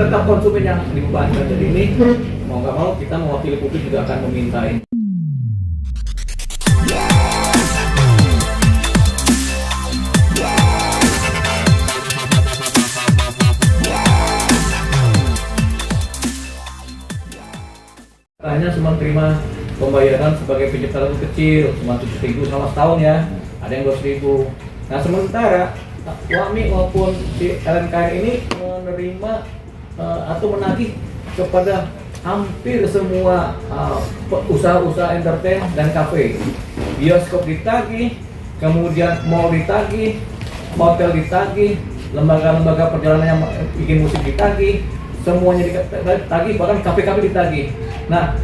tetap konsumen yang dibebankan. Jadi ini mau nggak mau kita mewakili publik juga akan meminta ini. Hanya cuma terima pembayaran sebagai pencipta lagu kecil, cuma 7.000 selama setahun ya, ada yang 200.000. Nah sementara WAMI maupun si LMKN ini menerima atau menagih kepada hampir semua usaha-usaha entertain dan kafe. Bioskop ditagih, kemudian mall ditagih, hotel ditagih, lembaga-lembaga perjalanan yang bikin musik ditagih, semuanya ditagih, bahkan kafe-kafe ditagih. Nah,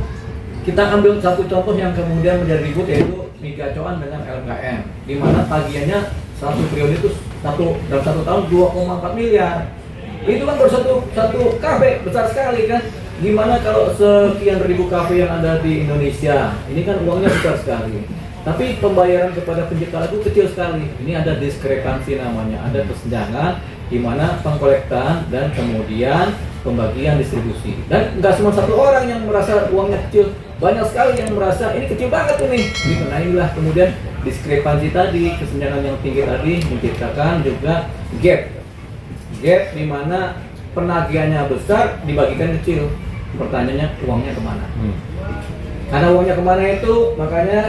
kita ambil satu contoh yang kemudian menjadi ribut, yaitu Migacoan dengan LMKN, di mana tagihannya satu periode itu dalam satu tahun 2,4 miliar. Itu kan baru satu kafe, besar sekali kan. Gimana kalau sekian ribu kafe yang ada di Indonesia? Ini kan uangnya besar sekali. Tapi pembayaran kepada pencipta lagu kecil sekali. Ini ada diskrepansi namanya, ada kesenjangan di mana pengkolektan dan kemudian pembagian distribusi. Dan nggak cuma satu orang yang merasa uangnya kecil, banyak sekali yang merasa ini kecil banget ini. Nah inilah kemudian diskrepansi tadi, kesenjangan yang tinggi tadi menciptakan juga gap di mana penagihannya besar dibagikan kecil. Pertanyaannya uangnya kemana? Karena uangnya kemana itu, makanya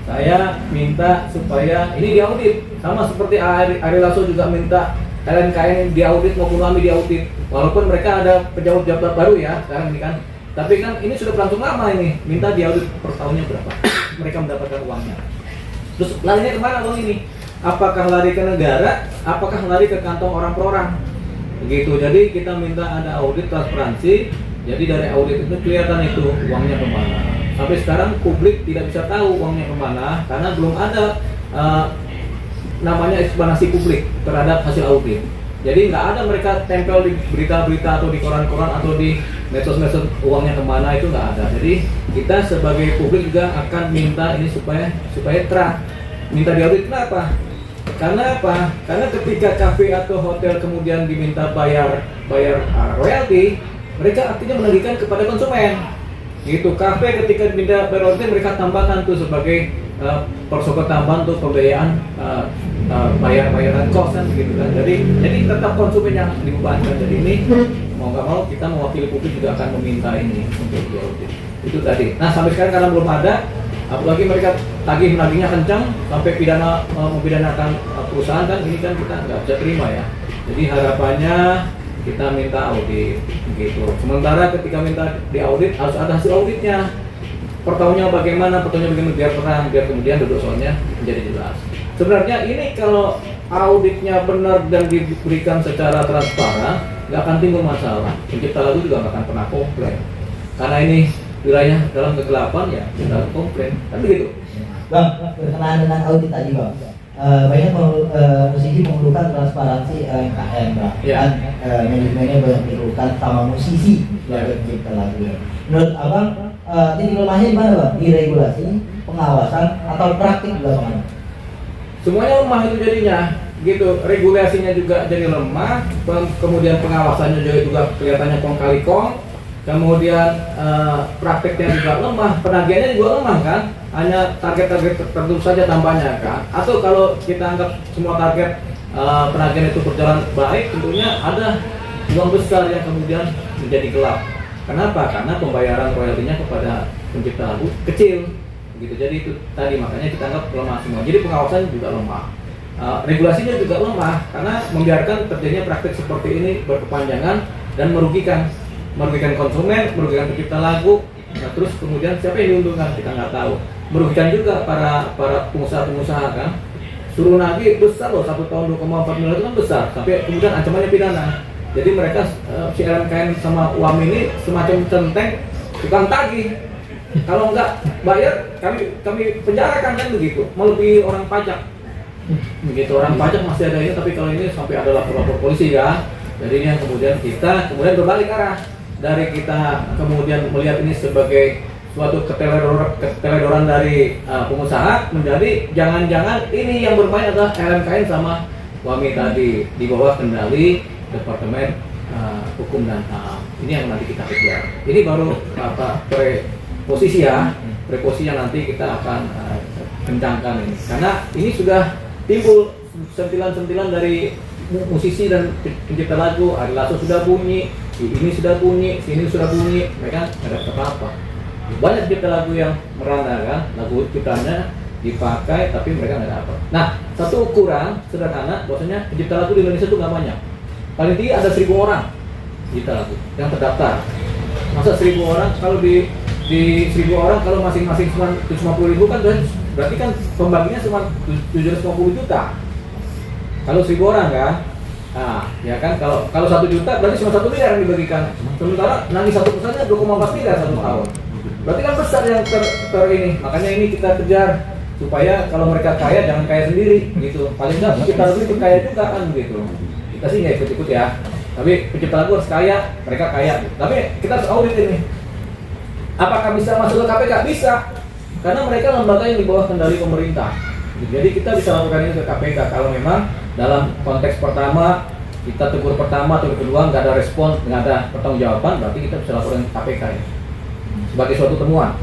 saya minta supaya ini diaudit, sama seperti Ari Lasso juga minta LMKN diaudit maupun WAMI diaudit. Walaupun mereka ada pejabat baru ya sekarang ini kan, tapi kan ini sudah berlangsung lama ini, minta diaudit per tahunnya berapa mereka mendapatkan uangnya. Terus larinya kemana uang ini? Apakah lari ke negara? Apakah lari ke kantong orang per orang? Begitu. Jadi kita minta ada audit transparansi. Jadi dari audit itu kelihatan itu uangnya kemana. Sampai sekarang publik tidak bisa tahu uangnya kemana karena belum ada namanya eksplanasi publik terhadap hasil audit. Jadi nggak ada mereka tempel di berita-berita atau di koran-koran atau di medsos-medsos uangnya kemana, itu nggak ada. Jadi kita sebagai publik juga akan minta ini supaya terang, minta diaudit. Kenapa? Karena apa? Karena ketika kafe atau hotel kemudian diminta bayar royalti, mereka artinya menagihkan kepada konsumen. Gitu. Kafe ketika diminta bayar royalti, mereka tambahkan tuh sebagai persokot tambahan untuk pembiayaan bayaran kos kan begitu kan. Jadi tetap konsumen yang dibebankan. Jadi ini mau nggak mau kita mewakili publik juga akan meminta ini untuk diaudit. Itu tadi. Nah sampai sekarang karena belum ada, apalagi mereka menagihnya kencang sampai mempidanakan perusahaan kan, ini kan kita nggak bisa terima ya. Jadi harapannya kita minta audit gitu. Sementara ketika minta diaudit harus ada hasil auditnya. Per tahunnya bagaimana, biar terang, biar kemudian duduk soalnya menjadi jelas. Sebenarnya ini kalau auditnya benar dan diberikan secara transparan, nggak akan timbul masalah. Pencipta lagu juga nggak akan pernah komplain. Karena ini wilayah dalam kegelapan ya, tidak komplain. Kan begitu. Bang, berkenaan dengan audit tadi bang, banyak musisi memerlukan transparansi LMKN bang, ya. Dan manajemennya banyak diperlukan sama musisi sebagai pencipta lagu. Menurut abang, titik lemahnya di mana bang? Di regulasi, pengawasan, atau praktik juga bang? Semuanya lemah itu jadinya, gitu. Regulasinya juga jadi lemah, kemudian pengawasannya juga kelihatannya kong kali kong. Kemudian prakteknya juga lemah, penagihannya juga lemah kan, hanya target-target tertentu saja tambahnya kan. Atau kalau kita anggap semua target penagihan itu berjalan baik, tentunya ada uang besar yang kemudian menjadi gelap. Kenapa? Karena pembayaran royaltinya kepada pencipta lagu kecil, gitu. Jadi itu tadi makanya kita anggap lemah semua. Jadi pengawasan juga lemah, regulasinya juga lemah karena membiarkan terjadinya praktek seperti ini berkepanjangan dan merugikan konsumen, merugikan pencipta lagu. Nah, terus kemudian siapa yang diuntungkan kita nggak tahu. Merugikan juga para pengusaha kan. Suruh nagih besar loh, 1 tahun 2,4 miliar itu kan besar. Tapi kemudian ancamannya pidana. Jadi mereka si LMKN sama WAMI ini semacam centeng tukang tagih. Kalau nggak bayar kami penjarakan kan begitu. Melebihi orang pajak. Begitu, orang pajak masih ada ini, tapi kalau ini sampai ada lapor polisi ya. Jadi ini yang kemudian kita berbalik arah. Dari kita kemudian melihat ini sebagai suatu keteledoran dari pengusaha, menjadi jangan-jangan ini yang bermain adalah LMKN sama WAMI tadi di bawah kendali Departemen hukum dan HAM. Ini yang nanti kita kejar. Ini baru preposisi ya, preposisi yang nanti kita akan kencangkan ini. Karena ini sudah timbul sentilan-sentilan dari musisi dan pencipta lagu. Ari Lasso sudah bunyi, ini sudah bunyi, sini sudah bunyi, mereka nggak dapat apa-apa. Banyak pencipta lagu yang merana kan, lagu ciptanya dipakai tapi mereka nggak dapat. Nah, satu ukuran sederhana, bahwasanya pencipta lagu di Indonesia itu nggak banyak. Paling tinggi ada 1.000 orang pencipta lagu yang terdaftar. Masa 1.000 orang, kalau di 1.000 orang kalau masing-masing cuma 750.000 kan berarti kan pembaginya cuma 750 juta. Kalau 1.000 orang kan, nah ya kan kalau 1 juta berarti cuma 1 miliar yang dibagikan. Sementara nanti 1%-nya 2,4 miliar satu tahun. Berarti kan besar yang ini. Makanya ini kita kejar supaya kalau mereka kaya jangan kaya sendiri gitu. Paling nggak kita lebih kaya juga kan begitu. Kita sih nggak ikut-ikut ya. Tapi pencipta lagu harus kaya, mereka kaya. Tapi kita harus audit ini. Apakah bisa masuk ke KPK? Bisa. Karena mereka lembaga yang di bawah kendali pemerintah. Jadi kita bisa lakukan ini ke KPK kalau memang dalam konteks pertama kita tegur pertama atau kedua nggak ada respon, nggak ada pertanggungjawaban, berarti kita bisa lakukan ke KPK ya. Sebagai suatu temuan.